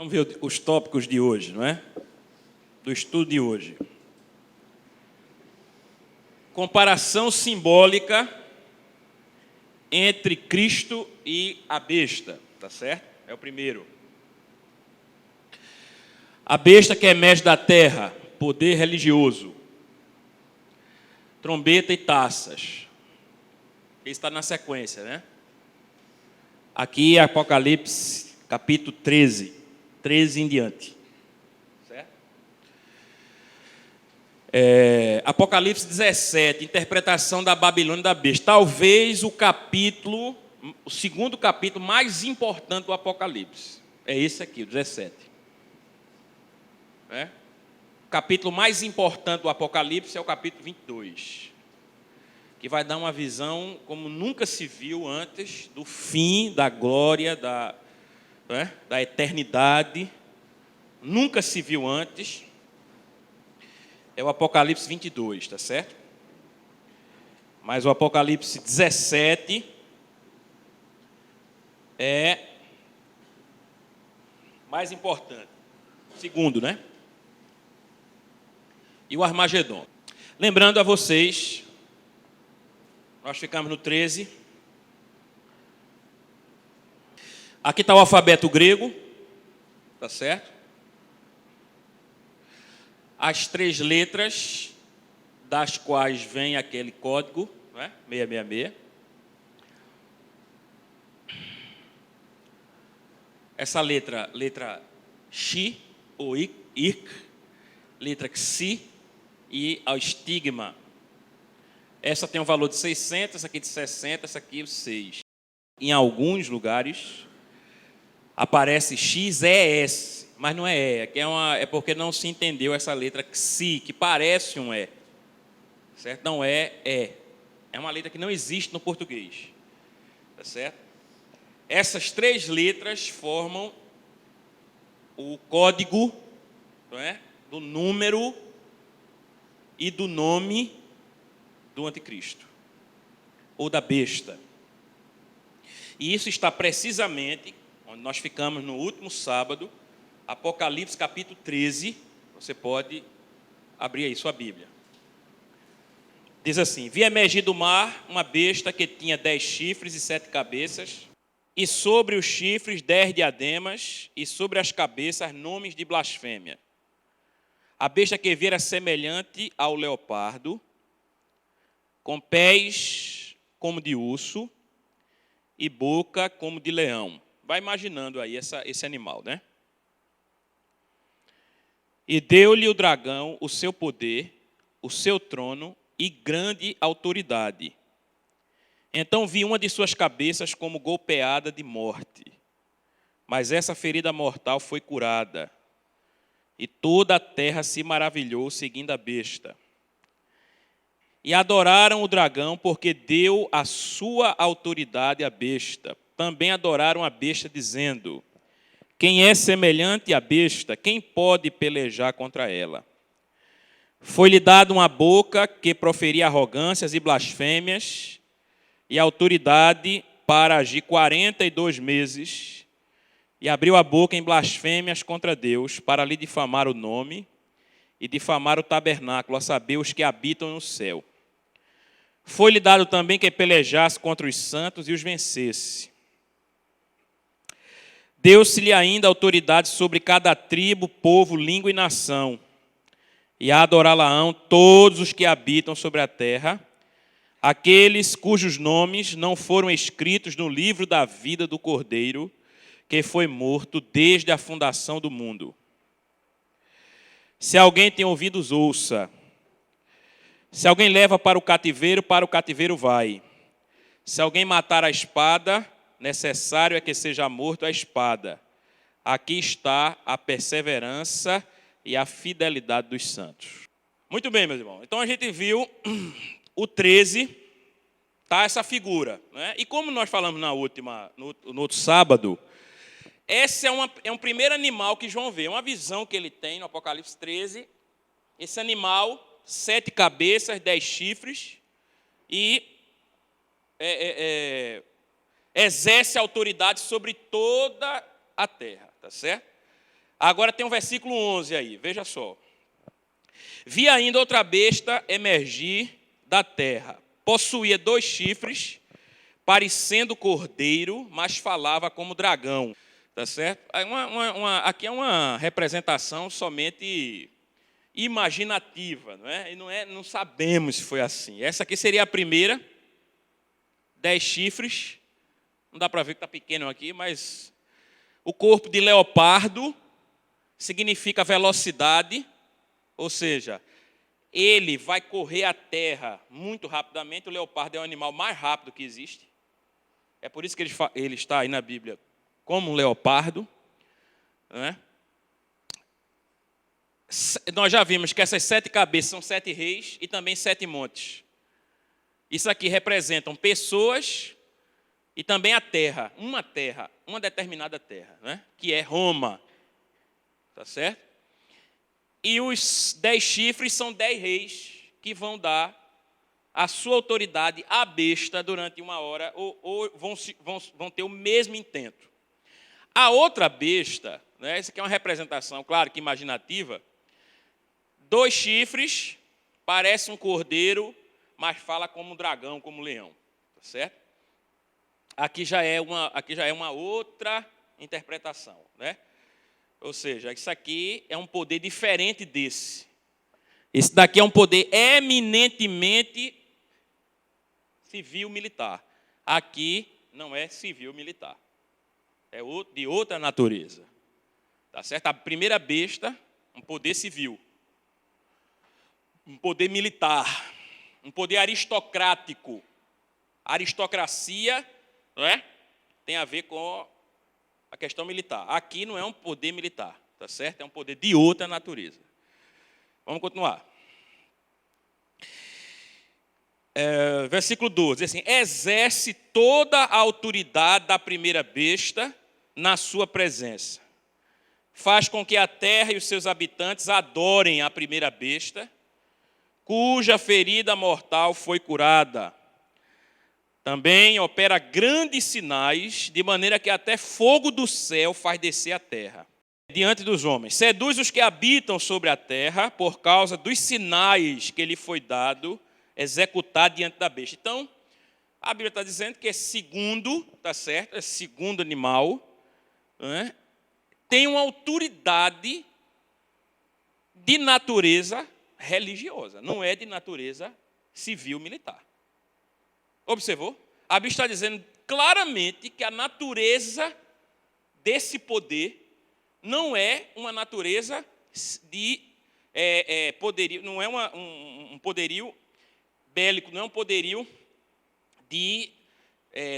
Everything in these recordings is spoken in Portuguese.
Vamos ver os tópicos de hoje, não é? Do estudo de hoje. Comparação simbólica entre Cristo e a besta, tá certo? É o primeiro. A besta que emerge da terra, poder religioso. Trombeta e taças. Isso está na sequência, né? Aqui é Apocalipse, capítulo 13. 13 em diante. Certo? Apocalipse 17, interpretação da Babilônia e da besta. Talvez o segundo capítulo mais importante do Apocalipse. É esse aqui, o 17. O capítulo mais importante do Apocalipse é o capítulo 22. Que vai dar uma visão como nunca se viu antes do fim, da glória, da eternidade. Nunca se viu antes. É o Apocalipse 22, tá certo? Mas o Apocalipse 17 é mais importante. Segundo, né? E o Armagedon. Lembrando a vocês, nós ficamos no 13. Aqui está o alfabeto grego, tá certo? As 3 letras das quais vem aquele código, né? 666. Essa letra X ou IC, letra XI e ao estigma. Essa tem um valor de 600, essa aqui de 60, essa aqui de 6. Em alguns lugares aparece XES, mas não é E. É porque não se entendeu essa letra XI, que parece um E. Certo? Não é E. É uma letra que não existe no português. Tá certo? Essas 3 letras formam o código, não é? Do número e do nome do anticristo, ou da besta. E isso está precisamente onde nós ficamos no último sábado, Apocalipse capítulo 13, você pode abrir aí sua Bíblia. Diz assim: vi emergir do mar uma besta que tinha 10 chifres e 7 cabeças, e sobre os chifres 10 diademas, e sobre as cabeças nomes de blasfêmia. A besta que vi era semelhante ao leopardo, com pés como de urso e boca como de leão. Vai imaginando aí esse animal, né? E deu-lhe o dragão o seu poder, o seu trono e grande autoridade. Então vi uma de suas cabeças como golpeada de morte. Mas essa ferida mortal foi curada. E toda a terra se maravilhou seguindo a besta. E adoraram o dragão porque deu a sua autoridade à besta. Também adoraram a besta, dizendo: quem é semelhante à besta, quem pode pelejar contra ela? Foi-lhe dada uma boca que proferia arrogâncias e blasfêmias, e autoridade para agir 42 meses, e abriu a boca em blasfêmias contra Deus, para lhe difamar o nome e difamar o tabernáculo, a saber, os que habitam no céu. Foi-lhe dado também que pelejasse contra os santos e os vencesse. Deu-se-lhe ainda autoridade sobre cada tribo, povo, língua e nação. E a adorá-la-ão todos os que habitam sobre a terra, aqueles cujos nomes não foram escritos no livro da vida do Cordeiro, que foi morto desde a fundação do mundo. Se alguém tem ouvidos, ouça. Se alguém leva para o cativeiro vai. Se alguém matar a espada, necessário é que seja morto a espada. Aqui está a perseverança e a fidelidade dos santos. Muito bem, meus irmãos. Então a gente viu o 13, tá, essa figura, né? E como nós falamos no outro sábado, esse é um primeiro animal que João vê, uma visão que ele tem no Apocalipse 13. Esse animal, 7 cabeças, 10 chifres, e exerce autoridade sobre toda a terra, tá certo? Agora tem o versículo 11 aí, veja só. Vi ainda outra besta emergir da terra. Possuía 2 chifres, parecendo cordeiro, mas falava como dragão. Tá certo? Aqui é uma representação somente imaginativa, não é? Não sabemos se foi assim. Essa aqui seria a primeira, 10 chifres. Não dá para ver que está pequeno aqui, mas o corpo de leopardo significa velocidade, ou seja, ele vai correr a terra muito rapidamente. O leopardo é o animal mais rápido que existe. É por isso que ele está aí na Bíblia como um leopardo. Né? Nós já vimos que essas 7 cabeças são 7 reis e também 7 montes. Isso aqui representam pessoas e também a terra, uma determinada terra, né? Que é Roma. Tá certo? E os 10 chifres são 10 reis que vão dar a sua autoridade à besta durante 1 hora, ou vão ter o mesmo intento. A outra besta, né, essa aqui é uma representação, claro que imaginativa, 2 chifres, parece um cordeiro, mas fala como um dragão, como um leão. Tá certo? Aqui já é uma outra interpretação, né? Ou seja, isso aqui é um poder diferente desse. Esse daqui é um poder eminentemente civil-militar. Aqui não é civil-militar. É de outra natureza. Tá certo? A primeira besta, um poder civil. Um poder militar. Um poder aristocrático. Aristocracia, não é? Tem a ver com a questão militar. Aqui não é um poder militar, tá certo? É um poder de outra natureza. Vamos continuar. Versículo 12, assim, exerce toda a autoridade da primeira besta na sua presença. Faz com que a terra e os seus habitantes adorem a primeira besta, cuja ferida mortal foi curada. Também opera grandes sinais, de maneira que até fogo do céu faz descer a terra diante dos homens. Seduz os que habitam sobre a terra por causa dos sinais que lhe foi dado executar diante da besta. Então, a Bíblia está dizendo que esse segundo, tá certo? Esse segundo animal, né, tem uma autoridade de natureza religiosa, não é de natureza civil-militar. Observou? A Bíblia está dizendo claramente que a natureza desse poder não é uma natureza de poderio, não é um poderio bélico, não é um poderio de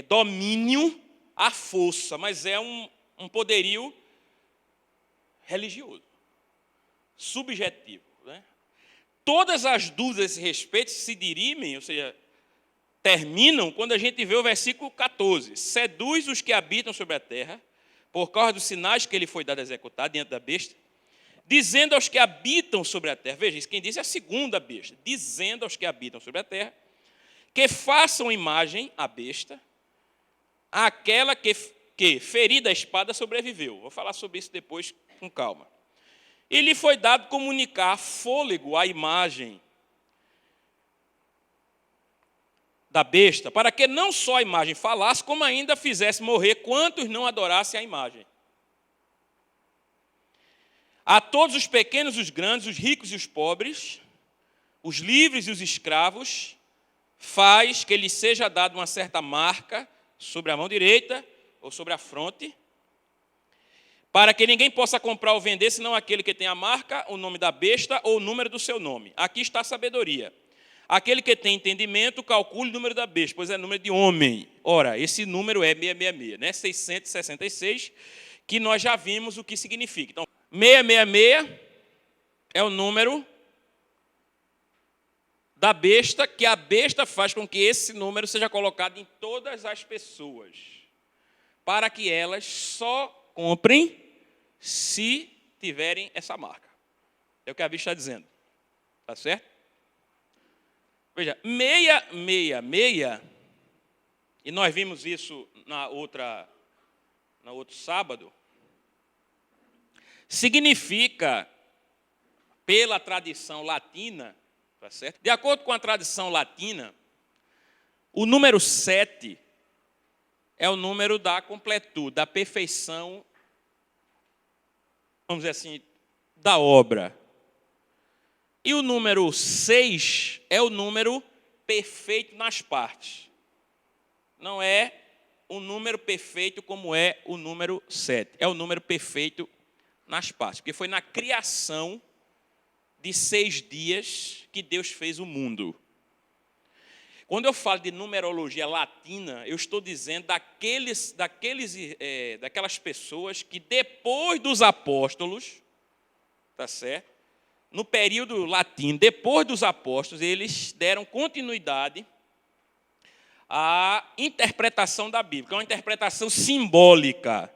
domínio à força, mas é um poderio religioso, subjetivo. Né? Todas as dúvidas a esse respeito se dirimem, ou seja, terminam quando a gente vê o versículo 14. Seduz os que habitam sobre a terra, por causa dos sinais que ele foi dado a executar diante da besta, dizendo aos que habitam sobre a terra, veja, isso quem diz é a segunda besta, dizendo aos que habitam sobre a terra, que façam imagem à besta, àquela que ferida a espada sobreviveu. Vou falar sobre isso depois com calma. E lhe foi dado comunicar fôlego à imagem da besta, para que não só a imagem falasse, como ainda fizesse morrer quantos não adorassem a imagem. A todos os pequenos e os grandes, os ricos e os pobres, os livres e os escravos, faz que lhe seja dada uma certa marca sobre a mão direita ou sobre a fronte, para que ninguém possa comprar ou vender, senão aquele que tem a marca, o nome da besta ou o número do seu nome. Aqui está a sabedoria. Aquele que tem entendimento, calcule o número da besta, pois é número de homem. Ora, esse número é 666, né? 666, que nós já vimos o que significa. Então, 666 é o número da besta, que a besta faz com que esse número seja colocado em todas as pessoas, para que elas só comprem se tiverem essa marca. É o que a Bíblia está dizendo. Tá certo? Veja, 666, e nós vimos isso no outro sábado, significa, pela tradição latina, tá certo? De acordo com a tradição latina, o número 7 é o número da completude, da perfeição, vamos dizer assim, da obra. E o número 6 é o número perfeito nas partes. Não é um número perfeito como é o número 7. É o número perfeito nas partes. Porque foi na criação de 6 dias que Deus fez o mundo. Quando eu falo de numerologia latina, eu estou dizendo daquelas pessoas que depois dos apóstolos, tá certo? No período latino, depois dos apóstolos, eles deram continuidade à interpretação da Bíblia, que é uma interpretação simbólica.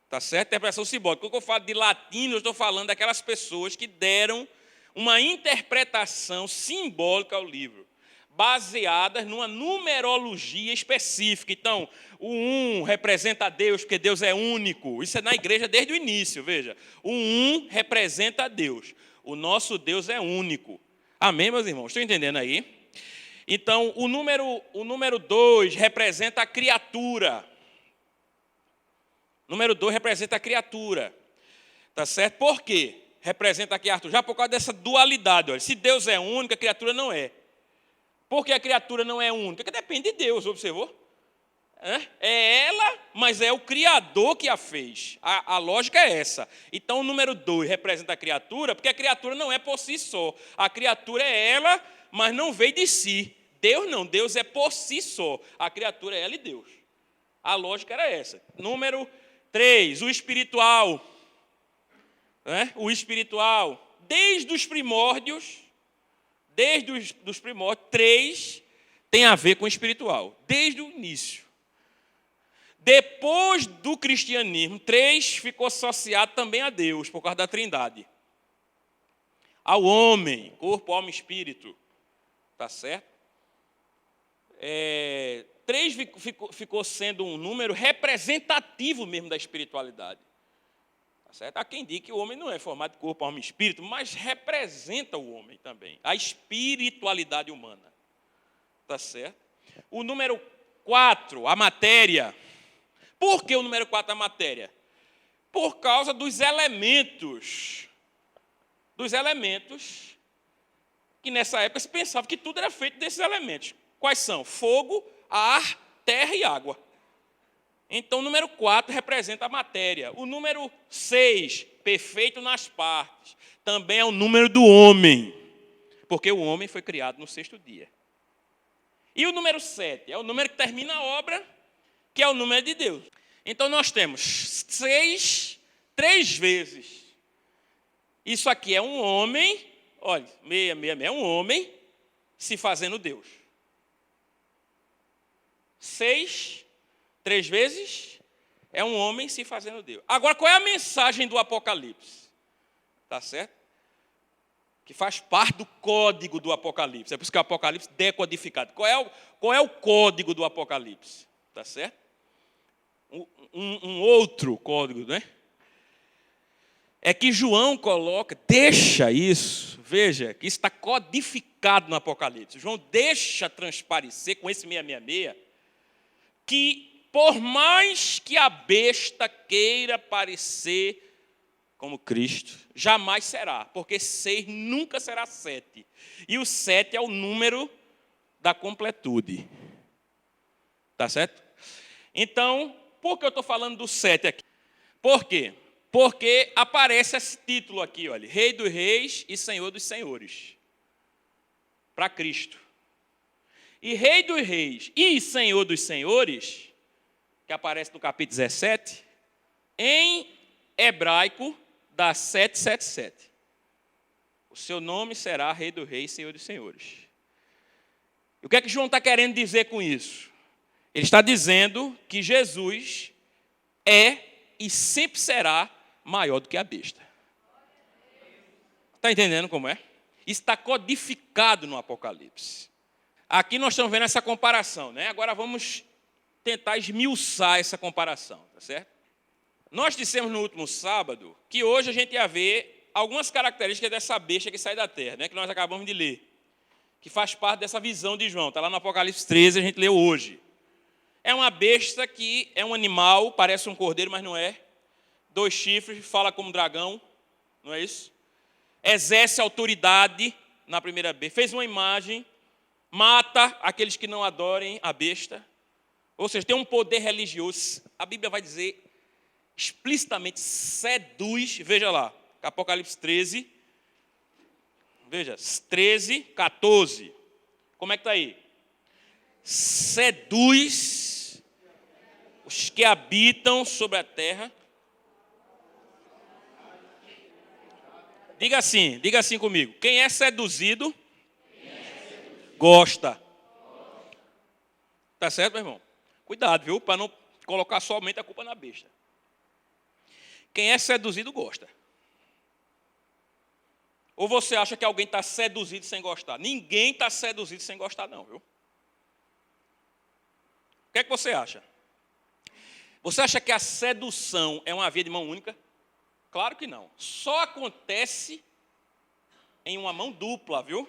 Tá certo? Interpretação simbólica. Quando eu falo de latino, eu estou falando daquelas pessoas que deram uma interpretação simbólica ao livro, baseadas numa numerologia específica. Então, o 1 representa Deus, porque Deus é único. Isso é na igreja desde o início, veja. O 1 representa Deus. O nosso Deus é único. Amém, meus irmãos? Estão entendendo aí? Então, o número 2 representa a criatura. O número 2 representa a criatura. Tá certo? Por quê? Representa a criatura. Já por causa dessa dualidade. Olha. Se Deus é único, a criatura não é. Por que a criatura não é única? Porque depende de Deus, observou? É ela, mas é o Criador que a fez. A lógica é essa. Então, o número 2 representa a criatura, porque a criatura não é por si só. A criatura é ela, mas não veio de si. Deus não, Deus é por si só. A criatura é ela e Deus. A lógica era essa. Número 3, o espiritual. O espiritual, desde os primórdios, 3 tem a ver com o espiritual, desde o início. Depois do cristianismo, 3 ficou associado também a Deus, por causa da Trindade. Ao homem, corpo, alma e espírito. Tá certo? 3 ficou sendo um número representativo mesmo da espiritualidade. Tá certo? Há quem diga que o homem não é formado de corpo, alma e espírito, mas representa o homem também, a espiritualidade humana. Tá certo? O número 4, a matéria. Por que o número 4 a matéria? Por causa dos elementos. Dos elementos que nessa época se pensava que tudo era feito desses elementos. Quais são? Fogo, ar, terra e água. Então, o número 4 representa a matéria. O número 6, perfeito nas partes, também é o número do homem, porque o homem foi criado no 6º dia. E o número 7 é o número que termina a obra, que é o número de Deus. Então, nós temos 6, 3 vezes. Isso aqui é um homem, olha, 666, é um homem se fazendo Deus. 6, 3 vezes, é um homem se fazendo Deus. Agora, qual é a mensagem do Apocalipse? Tá certo? Que faz parte do código do Apocalipse. É por isso que o Apocalipse é decodificado. Qual é o código do Apocalipse? Tá certo? Um outro código, né? É que João coloca, deixa isso, veja, que isso está codificado no Apocalipse. João deixa transparecer com esse 666 que por mais que a besta queira parecer como Cristo, jamais será, porque 6 nunca será 7. E o 7 é o número da completude. Tá certo? Então, por que eu estou falando do 7 aqui? Por quê? Porque aparece esse título aqui, olha, Rei dos Reis e Senhor dos Senhores. Para Cristo. E Rei dos Reis e Senhor dos Senhores, que aparece no capítulo 17, em hebraico dá 777. O seu nome será Rei dos Reis e Senhor dos Senhores. E o que é que João está querendo dizer com isso? Ele está dizendo que Jesus é e sempre será maior do que a besta. Está entendendo como é? Isso está codificado no Apocalipse. Aqui nós estamos vendo essa comparação, né? Agora vamos tentar esmiuçar essa comparação, tá certo? Nós dissemos no último sábado que hoje a gente ia ver algumas características dessa besta que sai da terra, né, que nós acabamos de ler, que faz parte dessa visão de João. Está lá no Apocalipse 13, a gente leu hoje. É uma besta que é um animal, parece um cordeiro, mas não é. 2 chifres, fala como dragão, não é isso? Exerce autoridade na primeira besta. Fez uma imagem, mata aqueles que não adorem a besta. Ou seja, tem um poder religioso. A Bíblia vai dizer explicitamente, seduz. Veja lá, Apocalipse 13. Veja, 13, 14. Como é que está aí? Seduz os que habitam sobre a terra. Diga assim comigo. Quem é seduzido, gosta. Tá certo, meu irmão? Cuidado, viu? Para não colocar somente a culpa na besta. Quem é seduzido, gosta. Ou você acha que alguém está seduzido sem gostar? Ninguém está seduzido sem gostar, não, viu? O que é que você acha? Você acha que a sedução é uma via de mão única? Claro que não. Só acontece em uma mão dupla, viu?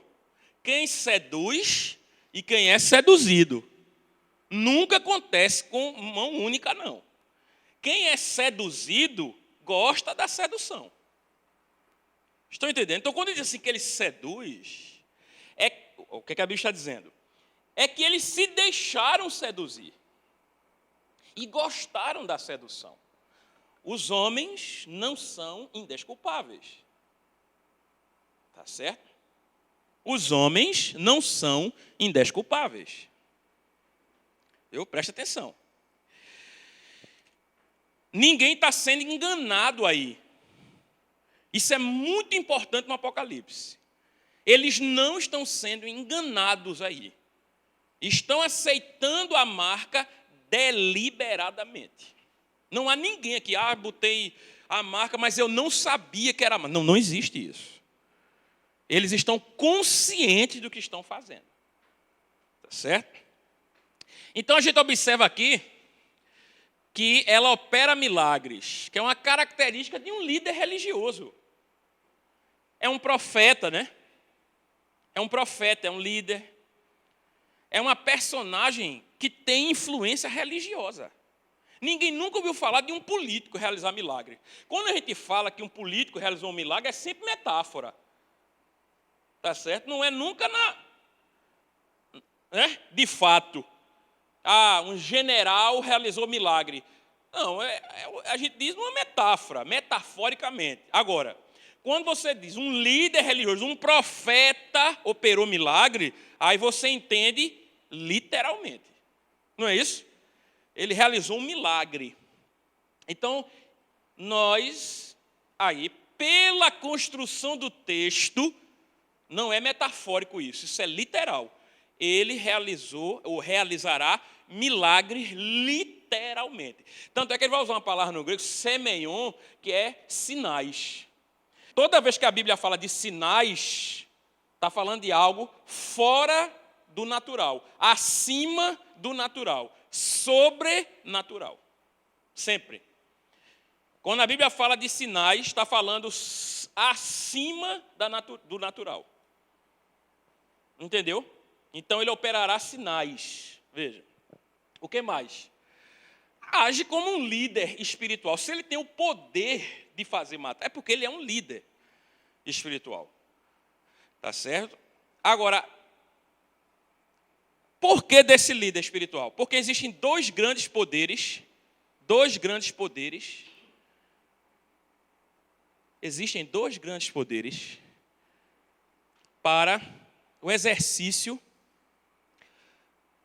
Quem seduz e quem é seduzido. Nunca acontece com mão única, não. Quem é seduzido gosta da sedução. Estão entendendo? Então, quando ele diz assim que ele seduz, o que a Bíblia está dizendo? É que eles se deixaram seduzir e gostaram da sedução. Os homens não são indesculpáveis. Tá certo? Os homens não são indesculpáveis. Preste atenção. Ninguém está sendo enganado aí. Isso é muito importante no Apocalipse. Eles não estão sendo enganados aí. Estão aceitando a marca deliberadamente. Não há ninguém aqui, botei a marca, mas eu não sabia que era a marca. Não, não existe isso. Eles estão conscientes do que estão fazendo. Tá certo? Então a gente observa aqui que ela opera milagres, que é uma característica de um líder religioso. É um profeta, né? É um profeta, é um líder. É uma personagem que tem influência religiosa. Ninguém nunca ouviu falar de um político realizar milagre. Quando a gente fala que um político realizou um milagre, é sempre metáfora. Tá certo? Não é nunca de fato. Um general realizou milagre. Não, a gente diz uma metáfora, metaforicamente. Agora, quando você diz um líder religioso, um profeta operou milagre, aí você entende literalmente. Não é isso? Ele realizou um milagre. Então, nós, aí, pela construção do texto, não é metafórico isso é literal. Ele realizou ou realizará milagres literalmente. Tanto é que ele vai usar uma palavra no grego, semeion, que é sinais. Toda vez que a Bíblia fala de sinais, está falando de algo fora do natural, acima do natural, sobrenatural. Sempre. Quando a Bíblia fala de sinais, está falando acima do natural. Entendeu? Então ele operará sinais. Veja. O que mais? Age como um líder espiritual. Se ele tem o poder de fazer matar, é porque ele é um líder espiritual. Tá certo? Agora, por que desse líder espiritual? Porque existem dois grandes poderes. Existem dois grandes poderes para o exercício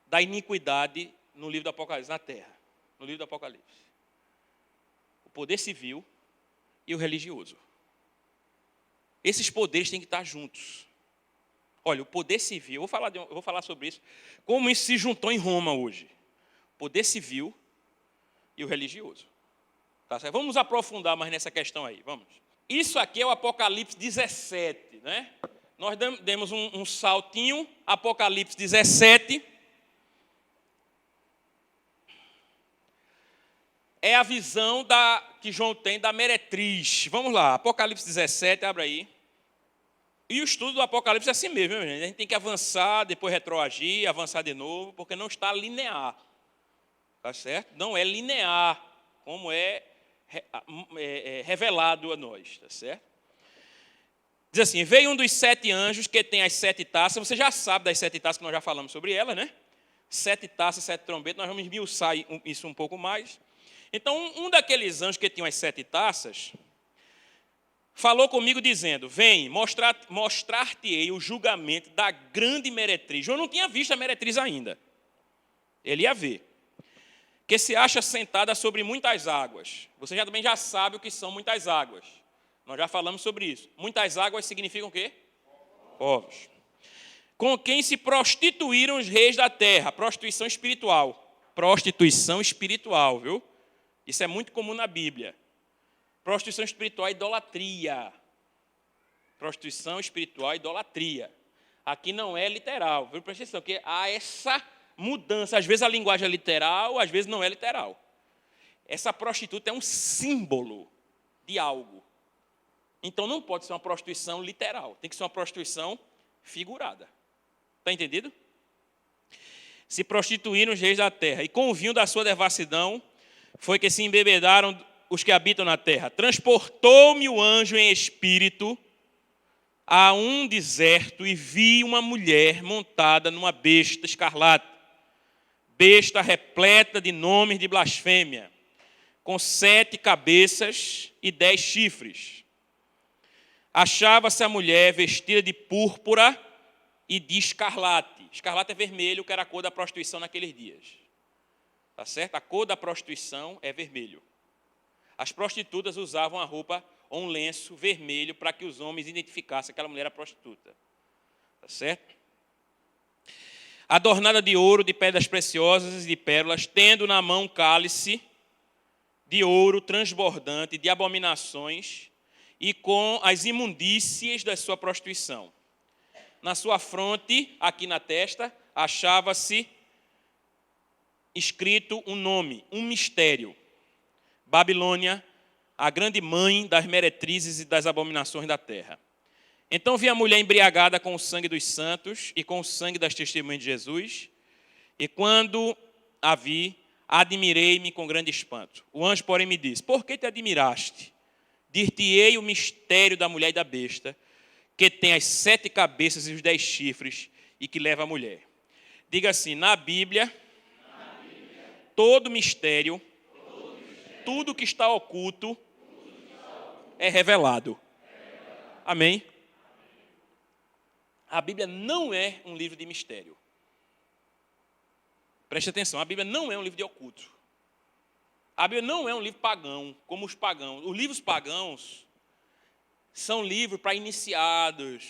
da iniquidade no livro do Apocalipse, na terra, no livro do Apocalipse. O poder civil e o religioso. Esses poderes têm que estar juntos. Olha, o poder civil, eu vou falar sobre isso, como isso se juntou em Roma hoje. O poder civil e o religioso. Tá certo? Vamos nos aprofundar mais nessa questão aí, vamos. Isso aqui é o Apocalipse 17, né? Nós demos um saltinho, Apocalipse 17. é a visão que João tem da meretriz. Vamos lá, Apocalipse 17, abre aí. E o estudo do Apocalipse é assim mesmo, gente. A gente tem que avançar, depois retroagir, avançar de novo, porque não está linear. Tá certo? Não é linear, como é revelado a nós. Tá certo? Diz assim, veio um dos 7 anjos que tem as 7 taças. Você já sabe das 7 taças, que nós já falamos sobre elas, né? 7 taças, 7 trombetas. Nós vamos esmiuçar isso um pouco mais. Então, um daqueles anjos que tinha as 7 taças falou comigo dizendo, vem, mostrar-te-ei o julgamento da grande meretriz. Eu não tinha visto a meretriz ainda. Ele ia ver. Que se acha sentada sobre muitas águas. Você também já sabe o que são muitas águas. Nós já falamos sobre isso. Muitas águas significam o quê? Povos. Com quem se prostituíram os reis da terra. Prostituição espiritual. Prostituição espiritual, viu? Isso é muito comum na Bíblia. Prostituição espiritual é idolatria. Prostituição espiritual é idolatria. Aqui não é literal. Viu? Presta atenção, porque há essa mudança. Às vezes a linguagem é literal, às vezes não é literal. Essa prostituta é um símbolo de algo. Então não pode ser uma prostituição literal. Tem que ser uma prostituição figurada. Está entendido? Se prostituíram os reis da terra. E com o vinho da sua devassidão, foi que se embebedaram os que habitam na terra. Transportou-me o anjo em espírito a um deserto e vi uma mulher montada numa besta escarlate. Besta repleta de nomes de blasfêmia, com 7 cabeças e 10 chifres. Achava-se a mulher vestida de púrpura e de escarlate. Escarlate é vermelho, que era a cor da prostituição naqueles dias. Tá certo? A cor da prostituição é vermelho. As prostitutas usavam a roupa ou um lenço vermelho para que os homens identificassem que aquela mulher era prostituta. Tá certo? Adornada de ouro, de pedras preciosas e de pérolas, tendo na mão um cálice de ouro transbordante de abominações e com as imundícies da sua prostituição. Na sua fronte, aqui na testa, achava-se escrito um nome, um mistério. Babilônia, a grande mãe das meretrizes e das abominações da terra. Então vi a mulher embriagada com o sangue dos santos e com o sangue das testemunhas de Jesus, e quando a vi, admirei-me com grande espanto. O anjo, porém, me disse, por que te admiraste? Dir-te-ei o mistério da mulher e da besta, que tem as 7 cabeças e os 10 chifres, e que leva a mulher. Diga assim, na Bíblia, todo mistério, tudo que está oculto, é revelado. Amém? A Bíblia não é um livro de mistério. Preste atenção, a Bíblia não é um livro de oculto. A Bíblia não é um livro pagão, como os pagãos. Os livros pagãos são livros para iniciados.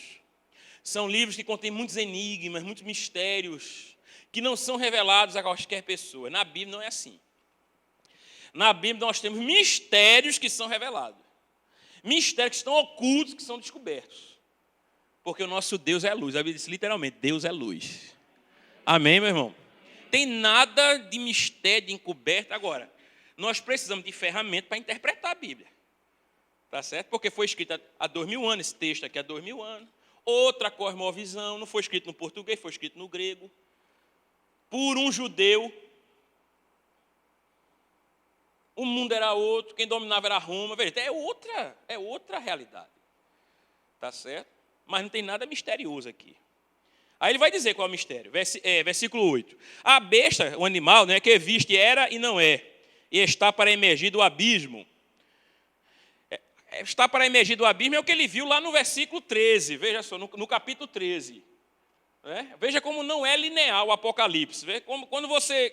São livros que contêm muitos enigmas, muitos mistérios, que não são revelados a qualquer pessoa. Na Bíblia não é assim. Na Bíblia nós temos mistérios que são revelados. Mistérios que estão ocultos, que são descobertos. Porque o nosso Deus é luz. A Bíblia diz literalmente, Deus é luz. Amém, meu irmão? Tem nada de mistério, de encoberto. Agora, nós precisamos de ferramenta para interpretar a Bíblia. Tá certo? Porque foi escrito há 2000 anos, esse texto aqui há 2000 anos. Outra cosmovisão, não foi escrito no português, foi escrito no grego. Por um judeu. O mundo era outro, quem dominava era Roma. Veja, é outra realidade. Tá certo? Mas não tem nada misterioso aqui. Aí ele vai dizer qual é o mistério. Versículo 8. A besta, o animal, né, que viste era e não é, e está para emergir do abismo. Está para emergir do abismo é o que ele viu lá no versículo 13. Veja só, no capítulo 13. Veja como não é linear o Apocalipse. Veja como, quando você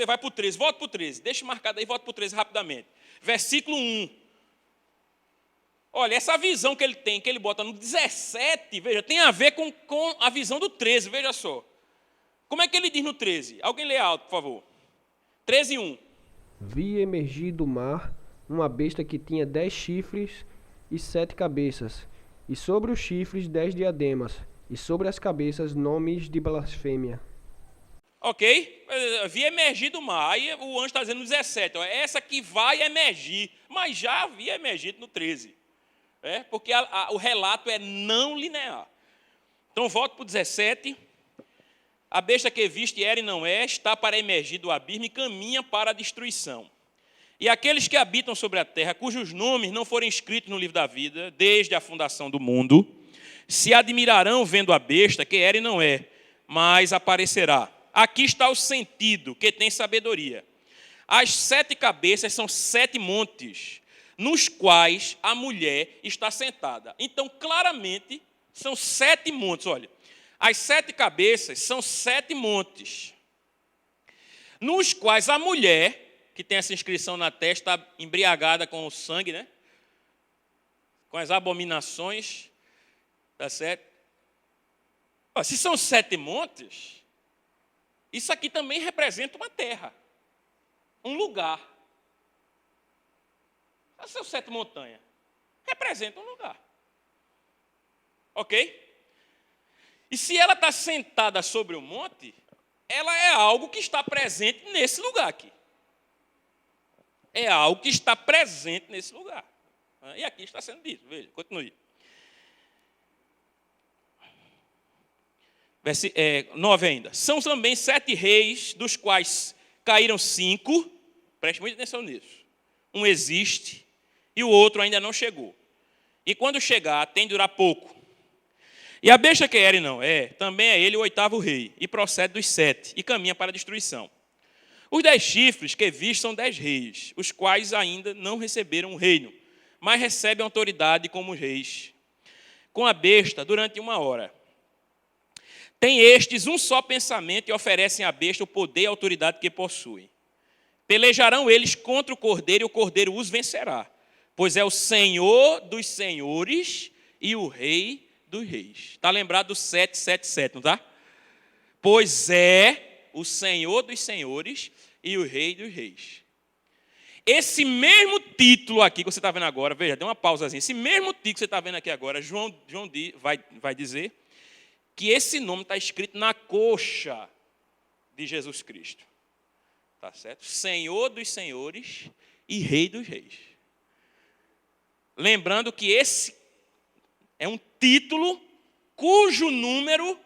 vai para o 13, volta para o 13. Deixa marcado aí, volta para o 13 rapidamente. Versículo 1. Olha, essa visão que ele tem, que ele bota no 17, veja, tem a ver com a visão do 13, veja só. Como é que ele diz no 13? Alguém lê alto, por favor. 13, 1. Vi emergir do mar uma besta que tinha 10 chifres e 7 cabeças, e sobre os chifres 10 diademas, e sobre as cabeças nomes de blasfêmia. Ok? Vi emergir do mar. Aí o anjo está dizendo no 17, ó, essa que vai emergir. Mas já havia emergido no 13. Porque o relato é não linear. Então, volto para o 17. A besta que viste era e não é, está para emergir do abismo e caminha para a destruição. E aqueles que habitam sobre a terra, cujos nomes não forem escritos no livro da vida, desde a fundação do mundo, se admirarão vendo a besta que era e não é, mas aparecerá. Aqui está o sentido, que tem sabedoria. As 7 cabeças são 7 montes, nos quais a mulher está sentada. Então, claramente, são 7 montes. Olha, as 7 cabeças são 7 montes, nos quais a mulher, que tem essa inscrição na testa, embriagada com o sangue, né? Com as abominações, tá certo? Se são 7 montes, isso aqui também representa uma terra, um lugar. Essas são 7 montanhas, representa um lugar. Ok? E se ela está sentada sobre o monte, ela é algo que está presente nesse lugar aqui. É algo que está presente nesse lugar. E aqui está sendo dito. Veja, continue. 9 ainda. São também 7 reis, dos quais caíram 5. Preste muita atenção nisso. Um existe e o outro ainda não chegou. E quando chegar, tem de durar pouco. E a besta que era e não é, também é ele o 8º rei, e procede dos 7, e caminha para a destruição. Os 10 chifres que viste são 10 reis, os quais ainda não receberam o reino, mas recebem autoridade como reis. Com a besta durante 1 hora. Tem estes um só pensamento e oferecem à besta o poder e a autoridade que possuem. Pelejarão eles contra o cordeiro e o cordeiro os vencerá, pois é o Senhor dos senhores e o rei dos reis. Está lembrado do 777, não está? Pois é o Senhor dos senhores e o rei dos reis. Esse mesmo título aqui que você está vendo agora, veja, dê uma pausazinha. Esse mesmo título que você está vendo aqui agora, João vai dizer que esse nome está escrito na coxa de Jesus Cristo. Tá certo? Senhor dos senhores e rei dos reis. Lembrando que esse é um título cujo número,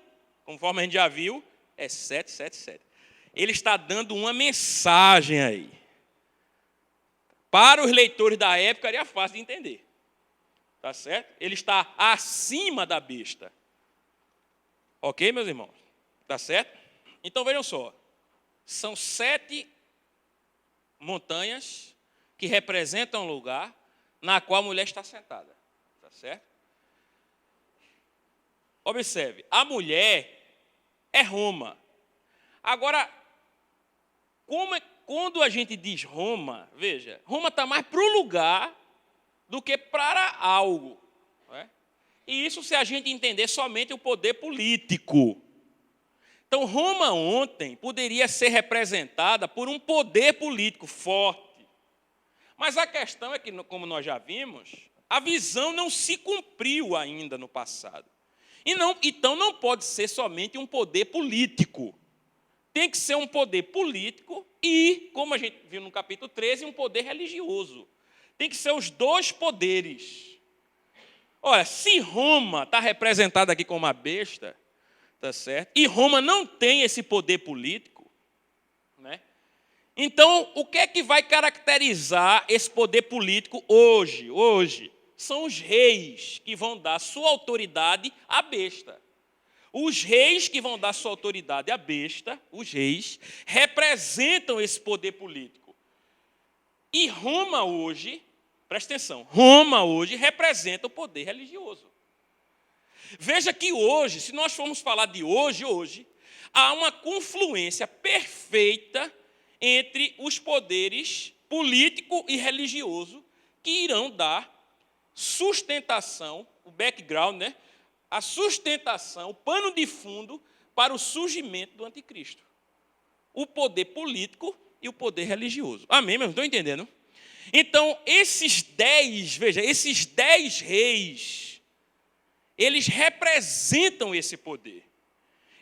conforme a gente já viu, é 777. Ele está dando uma mensagem aí. Para os leitores da época, era fácil de entender. Tá certo? Ele está acima da besta. Ok, meus irmãos? Tá certo? Então, vejam só. São 7 montanhas que representam um lugar na qual a mulher está sentada. Tá certo? Observe, a mulher é Roma. Agora, quando a gente diz Roma, veja, Roma está mais para o lugar do que para algo. Não é? E isso se a gente entender somente o poder político. Então, Roma ontem poderia ser representada por um poder político forte. Mas a questão é que, como nós já vimos, a visão não se cumpriu ainda no passado. Então, não pode ser somente um poder político. Tem que ser um poder político e, como a gente viu no capítulo 13, um poder religioso. Tem que ser os 2 poderes. Olha, se Roma está representada aqui como uma besta, tá certo? E Roma não tem esse poder político, né? Então, o que é que vai caracterizar esse poder político hoje? Hoje são os reis que vão dar sua autoridade à besta. Os reis que vão dar sua autoridade à besta, os reis, representam esse poder político. E Roma hoje, presta atenção, Roma hoje representa o poder religioso. Veja que hoje, se nós formos falar de hoje, há uma confluência perfeita entre os poderes político e religioso que irão dar sustentação, o background, né? A sustentação, o pano de fundo para o surgimento do anticristo. O poder político e o poder religioso. Amém, meu? Estão entendendo? Então, esses 10 reis, eles representam esse poder.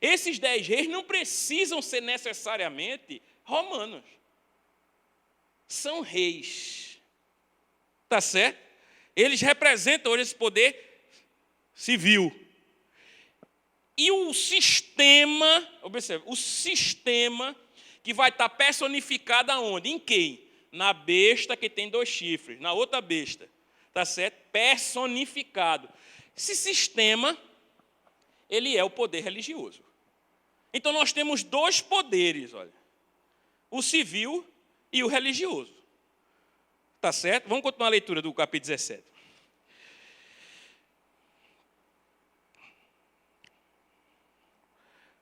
Esses 10 reis não precisam ser necessariamente romanos. São reis. Tá certo? Eles representam hoje esse poder civil. E o sistema, observe, o sistema que vai estar personificado aonde? Em quem? Na besta que tem 2 chifres, na outra besta. Tá certo? Personificado. Esse sistema, ele é o poder religioso. Então nós temos 2 poderes, olha. O civil e o religioso. Tá certo? Vamos continuar a leitura do capítulo 17.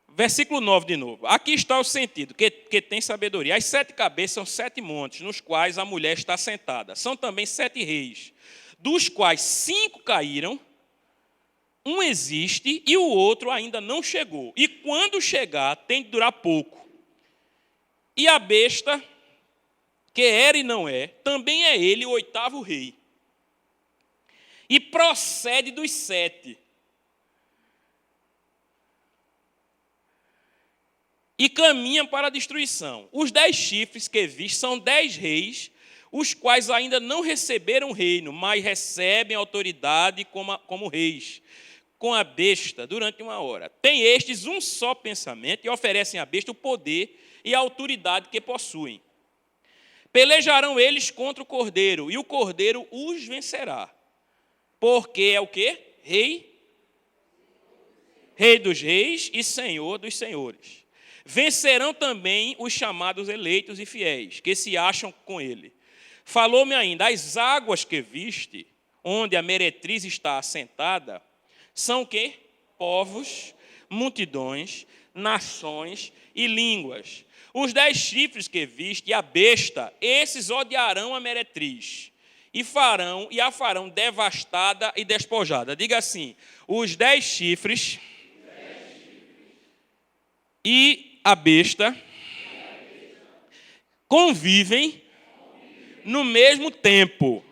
Versículo 9 de novo. Aqui está o sentido, que tem sabedoria. As 7 cabeças são 7 montes, nos quais a mulher está sentada. São também 7 reis, dos quais 5 caíram, um existe e o outro ainda não chegou. E quando chegar, tem de durar pouco. E a besta, que era e não é, também é ele o 8º rei. E procede dos 7. E caminha para a destruição. Os 10 chifres que viste são 10 reis, os quais ainda não receberam reino, mas recebem autoridade como reis, com a besta durante 1 hora. Tem estes um só pensamento e oferecem à besta o poder e a autoridade que possuem. Pelejarão eles contra o cordeiro, e o cordeiro os vencerá. Porque é o quê? Rei dos reis e Senhor dos senhores. Vencerão também os chamados eleitos e fiéis, que se acham com ele. Falou-me ainda, as águas que viste, onde a meretriz está assentada, são o quê? Povos, multidões, nações e línguas. Os 10 chifres que viste e a besta, esses odiarão a meretriz e a farão devastada e despojada. Diga assim, os 10 chifres e a besta convivem no mesmo tempo.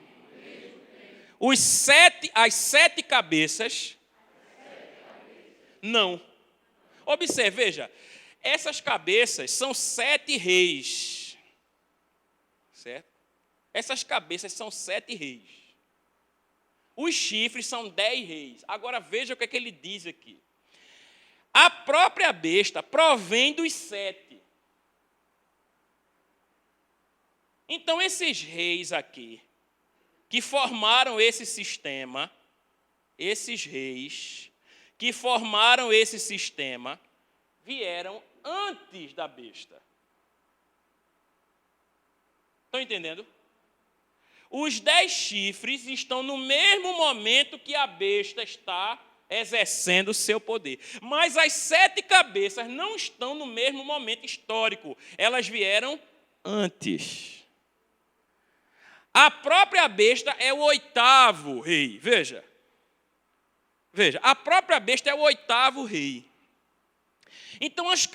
As 7 cabeças não. Observe, veja, essas cabeças são 7 reis. Certo? Essas cabeças são 7 reis. Os chifres são 10 reis. Agora veja o que é que ele diz aqui. A própria besta provém dos 7. Então, esses reis aqui, que formaram esse sistema, esses reis que formaram esse sistema, vieram antes da besta. Estão entendendo? Os 10 chifres estão no mesmo momento que a besta está exercendo o seu poder. Mas as 7 cabeças não estão no mesmo momento histórico. Elas vieram antes. A própria besta é o 8º rei. Veja, a própria besta é o 8º rei. Então, as